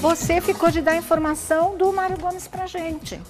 você ficou de dar a informação do Mário Gomes pra gente.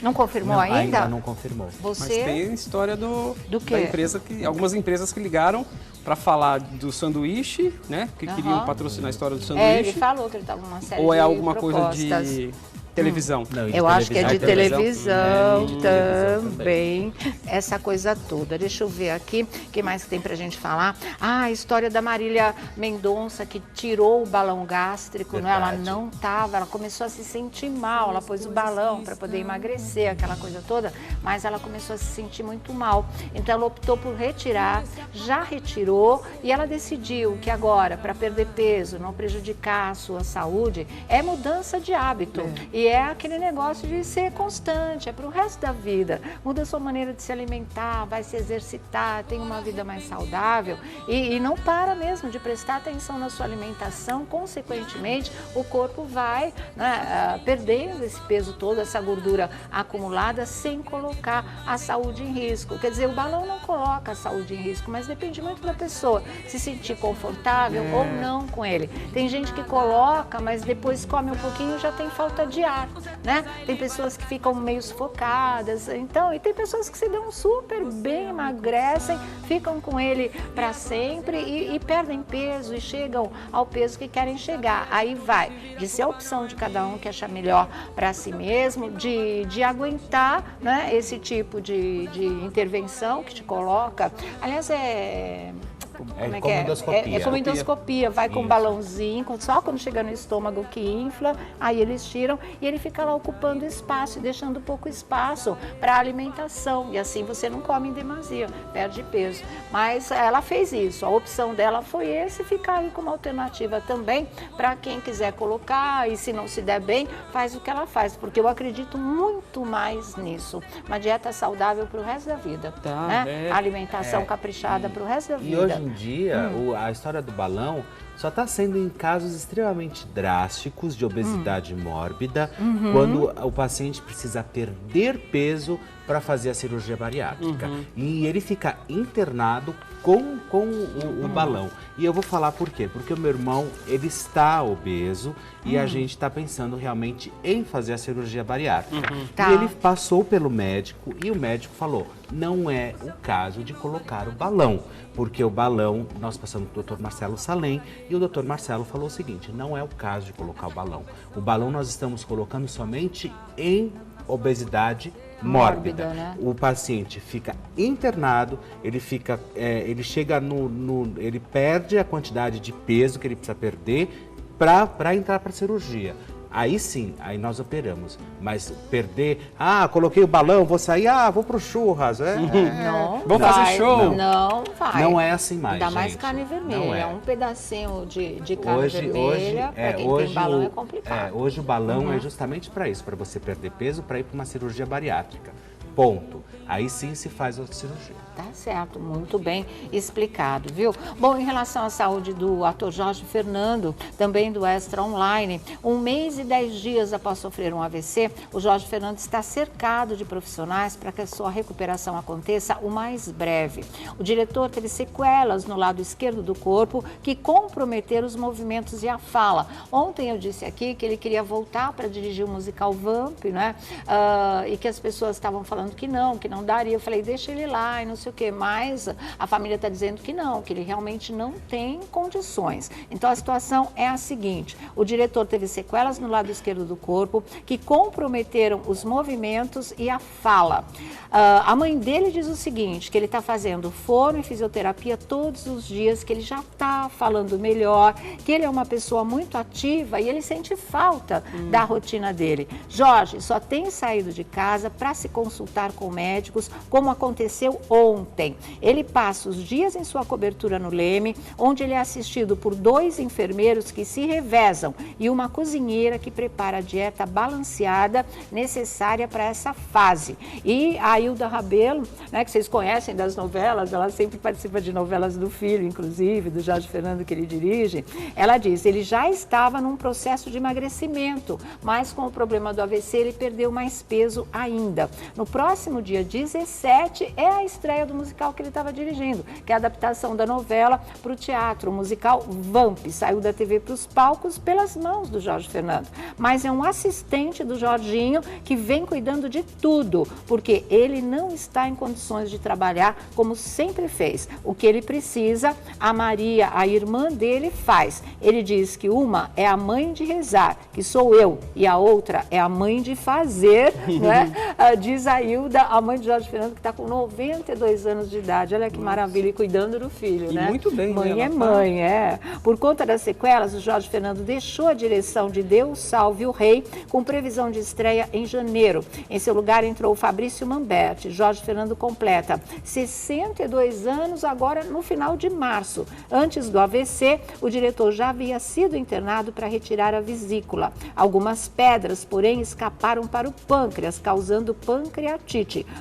Não confirmou ainda? Ainda não confirmou. Mas tem a história da empresa, algumas empresas que ligaram para falar do sanduíche, né? Que queriam patrocinar a história do sanduíche. Ele falou que ele estava numa série ou é de alguma propostas. coisa de televisão? Não, eu acho que é de televisão também, essa coisa toda. Deixa eu ver aqui, o que mais tem pra gente falar? A história da Marília Mendonça, que tirou o balão gástrico, né? Ela não estava, ela começou a se sentir mal, ela pôs o balão para poder emagrecer, aquela coisa toda, mas ela começou a se sentir muito mal. Então ela optou por retirar, já retirou, e ela decidiu que agora, para perder peso, não prejudicar a sua saúde, é mudança de hábito. E é aquele negócio de ser constante, é para o resto da vida. Muda a sua maneira de se alimentar, vai se exercitar, tem uma vida mais saudável e não para mesmo de prestar atenção na sua alimentação. Consequentemente, o corpo vai, né, perdendo esse peso todo, essa gordura acumulada, sem colocar a saúde em risco. Quer dizer, o balão não coloca a saúde em risco, mas depende muito da pessoa se sentir confortável ou não com ele. Tem gente que coloca, mas depois come um pouquinho e já tem falta de ar, né? Tem pessoas que ficam meio sufocadas, então, e tem pessoas que se dão super bem, emagrecem, ficam com ele para sempre e perdem peso e chegam ao peso que querem chegar. Aí vai de ser a opção de cada um que achar melhor para si mesmo, de aguentar, né, esse tipo de intervenção que te coloca. Aliás, é como endoscopia, vai com um balãozinho, só quando chega no estômago que infla, aí eles tiram e ele fica lá ocupando espaço e deixando pouco espaço para alimentação, e assim você não come em demasia, perde peso. Mas ela fez isso, a opção dela foi esse, ficar aí como alternativa também para quem quiser colocar, e se não se der bem, faz o que ela faz, porque eu acredito muito mais nisso, uma dieta saudável para o resto da vida, né? Alimentação caprichada para o resto da vida. E hoje em dia, a história do balão só está sendo em casos extremamente drásticos de obesidade mórbida, quando o paciente precisa perder peso para fazer a cirurgia bariátrica. E ele fica internado com o balão. E eu vou falar por quê? Porque o meu irmão, ele está obeso e a gente está pensando realmente em fazer a cirurgia bariátrica. E ele passou pelo médico e o médico falou, não é o caso de colocar o balão, porque o balão, nós passamos para o Dr. Marcelo Salem e o Dr. Marcelo falou o seguinte, não é o caso de colocar o balão. O balão nós estamos colocando somente em obesidade mórbida, né? O paciente fica internado, ele chega ele perde a quantidade de peso que ele precisa perder para entrar para a cirurgia. Aí sim, aí nós operamos. Mas perder, coloquei o balão, vou sair, vou pro churras. Não, vou fazer show. Não vai. Não é assim mais, Ainda mais gente. carne vermelha. Um pedacinho de carne vermelha, para quem tem balão é complicado. Hoje o balão é justamente para isso, para você perder peso, para ir para uma cirurgia bariátrica. Ponto. Aí sim se faz outra cirurgia. Tá certo, muito bem explicado, viu? Bom, em relação à saúde do ator Jorge Fernando, também do Extra Online, 1 mês e 10 dias após sofrer um AVC, o Jorge Fernando está cercado de profissionais para que a sua recuperação aconteça o mais breve. O diretor teve sequelas no lado esquerdo do corpo que comprometeram os movimentos e a fala. Ontem eu disse aqui que ele queria voltar para dirigir o musical Vamp, né? E que as pessoas estavam falando que não daria. Eu falei, deixa ele lá e não sei o quê, mas a família está dizendo que não, que ele realmente não tem condições. Então a situação é a seguinte, o diretor teve sequelas no lado esquerdo do corpo que comprometeram os movimentos e a fala. A mãe dele diz o seguinte, que ele está fazendo fono e fisioterapia todos os dias, que ele já está falando melhor, que ele é uma pessoa muito ativa e ele sente falta da rotina dele. Jorge só tem saído de casa para se consultar com médicos, como aconteceu ontem. Ele passa os dias em sua cobertura no Leme, onde ele é assistido por 2 enfermeiros que se revezam e uma cozinheira que prepara a dieta balanceada necessária para essa fase. E a Hilda Rabelo, né, que vocês conhecem das novelas, ela sempre participa de novelas do filho, inclusive, do Jorge Fernando que ele dirige, ela diz, ele já estava num processo de emagrecimento, mas com o problema do AVC ele perdeu mais peso ainda. No próximo próximo dia 17 é a estreia do musical que ele estava dirigindo, que é a adaptação da novela para o teatro, o musical Vamp. Saiu da TV para os palcos pelas mãos do Jorge Fernando. Mas é um assistente do Jorginho que vem cuidando de tudo, porque ele não está em condições de trabalhar como sempre fez. O que ele precisa, a Maria, a irmã dele, faz. Ele diz que uma é a mãe de rezar, que sou eu, e a outra é a mãe de fazer, né? Diz a Hilda, a mãe de Jorge Fernando, que está com 92 anos de idade. Olha que maravilha, e cuidando do filho, né? Muito bem, mãe né? É mãe, é. Por conta das sequelas, o Jorge Fernando deixou a direção de Deus Salve o Rei, com previsão de estreia em janeiro. Em seu lugar entrou Fabrício Mamberti. Jorge Fernando completa 62 anos agora no final de março. Antes do AVC, o diretor já havia sido internado para retirar a vesícula. Algumas pedras, porém, escaparam para o pâncreas, causando pancreatite.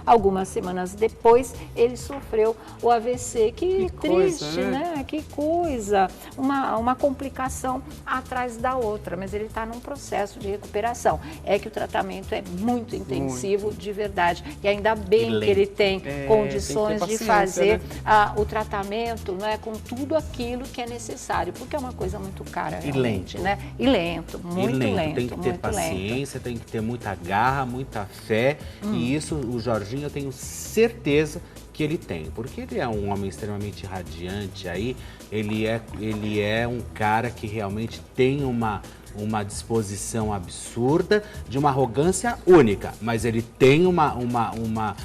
Algumas semanas depois, ele sofreu o AVC. Que triste, coisa, né? Que coisa. Uma complicação atrás da outra, mas ele está num processo de recuperação. É que o tratamento é muito intensivo, de verdade. E ainda bem que ele tem condições de fazer, né, o tratamento, né, com tudo aquilo que é necessário, porque é uma coisa muito cara, realmente, né? E lento, muito lento. Tem que ter paciência, tem que ter muita garra, muita fé. E isso o Jorginho, eu tenho certeza que ele tem, porque ele é um homem extremamente radiante aí, ele é um cara que realmente tem uma disposição absurda, de uma arrogância única, mas ele tem como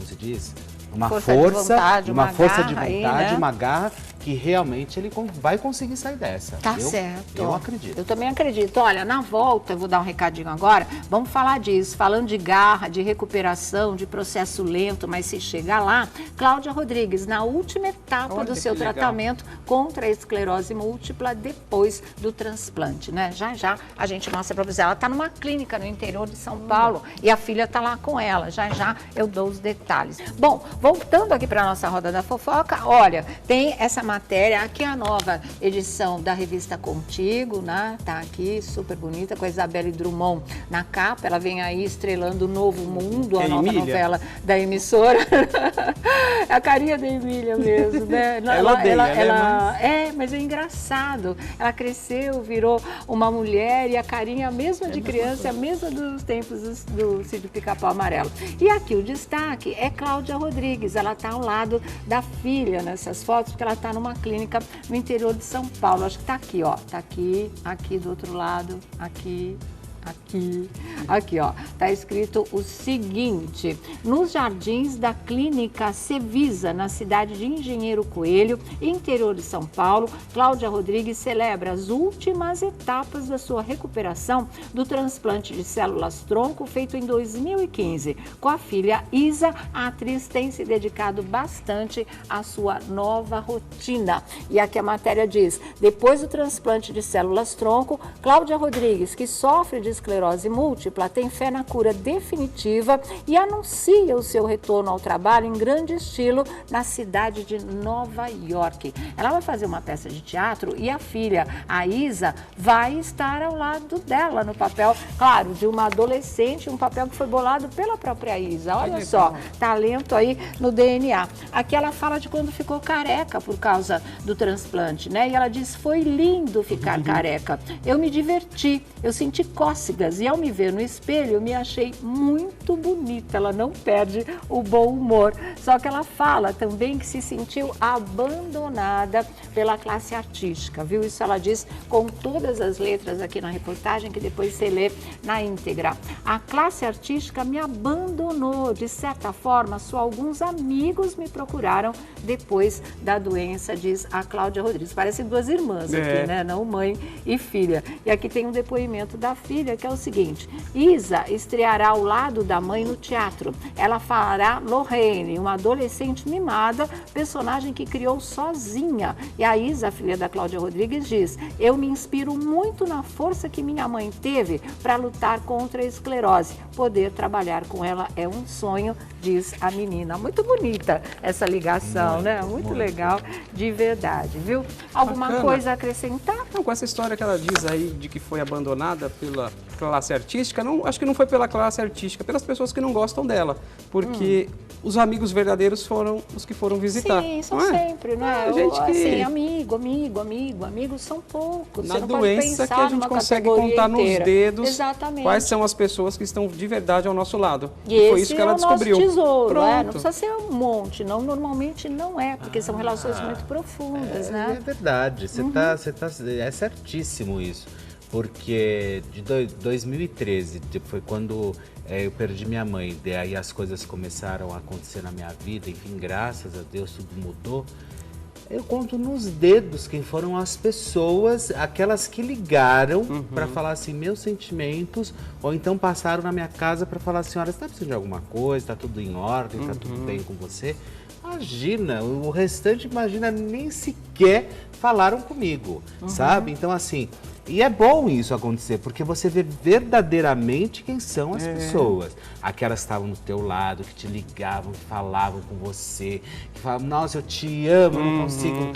se diz? Uma força de vontade, uma garra que realmente ele vai conseguir sair dessa. Tá certo. Eu acredito. Eu também acredito. Olha, na volta, eu vou dar um recadinho agora, vamos falar disso, falando de garra, de recuperação, de processo lento, mas se chegar lá, Cláudia Rodrigues, na última etapa do seu tratamento contra a esclerose múltipla depois do transplante, né? Já já a gente mostra para você. Ela está numa clínica no interior de São Paulo e a filha está lá com ela. Já já eu dou os detalhes. Bom, voltando aqui para a nossa roda da fofoca, olha, tem essa matéria, aqui é a nova edição da revista Contigo, né? Tá aqui, super bonita, com a Isabelle Drummond na capa. Ela vem aí estrelando o Novo Mundo, a nova novela da emissora. A carinha da Emília mesmo, né? Mas é engraçado. Ela cresceu, virou uma mulher e a carinha, a mesma de criança, a mesma dos tempos do Sítio Pica-Pau Amarelo. E aqui o destaque é Cláudia Rodrigues. Ela está ao lado da filha nessas fotos, porque ela está numa clínica no interior de São Paulo. Acho que está aqui, ó. Está aqui, aqui do outro lado, aqui. Aqui, ó, tá escrito o seguinte: nos jardins da Clínica Cevisa, na cidade de Engenheiro Coelho, interior de São Paulo, Cláudia Rodrigues celebra as últimas etapas da sua recuperação do transplante de células-tronco feito em 2015. Com a filha Isa, a atriz tem se dedicado bastante à sua nova rotina. E aqui a matéria diz: depois do transplante de células-tronco, Cláudia Rodrigues, que sofre de esclerose múltipla, tem fé na cura definitiva e anuncia o seu retorno ao trabalho em grande estilo na cidade de Nova York. Ela vai fazer uma peça de teatro e a filha, a Isa, vai estar ao lado dela no papel, claro, de uma adolescente, um papel que foi bolado pela própria Isa. Olha só, talento aí no DNA. Aqui ela fala de quando ficou careca por causa do transplante, né? E ela diz: foi lindo ficar careca. Eu me diverti, eu senti cócegas e ao me ver no espelho eu me achei muito bonita. Ela não perde o bom humor. Só que ela fala também que se sentiu abandonada pela classe artística, viu? Isso ela diz com todas as letras aqui na reportagem, que depois você lê na íntegra. A classe artística me abandonou. De certa forma, só alguns amigos me procuraram depois da doença, diz a Cláudia Rodrigues. Parecem duas irmãs aqui, né? Não mãe e filha. E aqui tem um depoimento da filha, que é o seguinte: Isa estreará ao lado da mãe no teatro. Ela fará Lorraine, uma adolescente mimada, personagem que criou sozinha. E a Isa, a filha da Cláudia Rodrigues, diz: eu me inspiro muito na força que minha mãe teve para lutar contra a esclerose. Poder trabalhar com ela é um sonho, diz a menina. Muito bonita essa ligação, né? Muito legal, de verdade, viu? Alguma coisa a acrescentar? Não, com essa história que ela diz aí de que foi abandonada classe artística, acho que não foi pela classe artística, pelas pessoas que não gostam dela, porque os amigos verdadeiros foram os que foram visitar. Sim, são sempre, né? Gente que... assim, amigos são poucos. Na Você não doença pode que a gente consegue contar inteira. nos dedos Exatamente. quais são as pessoas que estão de verdade ao nosso lado. E foi isso que ela descobriu. Nosso tesouro, Pronto. não precisa ser um monte, não, normalmente não é, porque são relações muito profundas, né? É verdade, é certíssimo isso. Porque de 2013, foi quando eu perdi minha mãe, daí as coisas começaram a acontecer na minha vida, enfim, graças a Deus tudo mudou. Eu conto nos dedos quem foram as pessoas, aquelas que ligaram para falar assim, meus sentimentos, ou então passaram na minha casa para falar assim, olha, você está precisando de alguma coisa, está tudo em ordem, está tudo bem com você? Imagina, o restante, imagina, nem sequer falaram comigo, sabe? Então, assim, e é bom isso acontecer, porque você vê verdadeiramente quem são as pessoas. Aquelas que estavam do teu lado, que te ligavam, que falavam com você, que falavam, nossa, eu te amo, eu não consigo...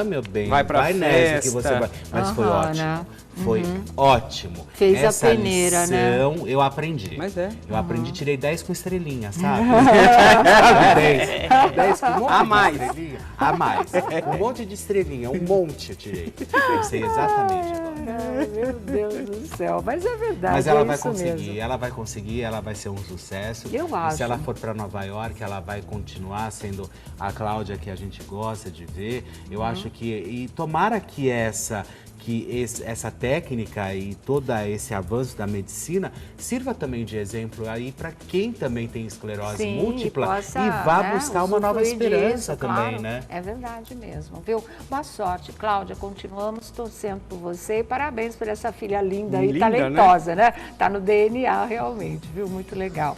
meu bem, vai nessa que você vai. Mas foi ótimo. Né? Foi ótimo. Fez essa a peneira, lição, né? Eu aprendi. Mas é. Eu aprendi, tirei 10 com estrelinha, sabe? Sabe, 10 com um monte de estrelinha. A mais. Um monte de estrelinha, um monte eu tirei. Pensei exatamente agora. Ai, meu Deus do céu. Mas é verdade. Mas ela vai conseguir, ela vai ser um sucesso. Eu acho. E se ela for para Nova York, ela vai continuar sendo a Cláudia que a gente gosta de ver. Eu acho que, e tomara que essa técnica e todo esse avanço da medicina sirva também de exemplo aí para quem também tem esclerose múltipla e vá buscar uma nova esperança também, né? É verdade mesmo, viu? Boa sorte, Cláudia. Continuamos torcendo por você e parabéns por essa filha linda e talentosa, né? Tá no DNA realmente, viu? Muito legal.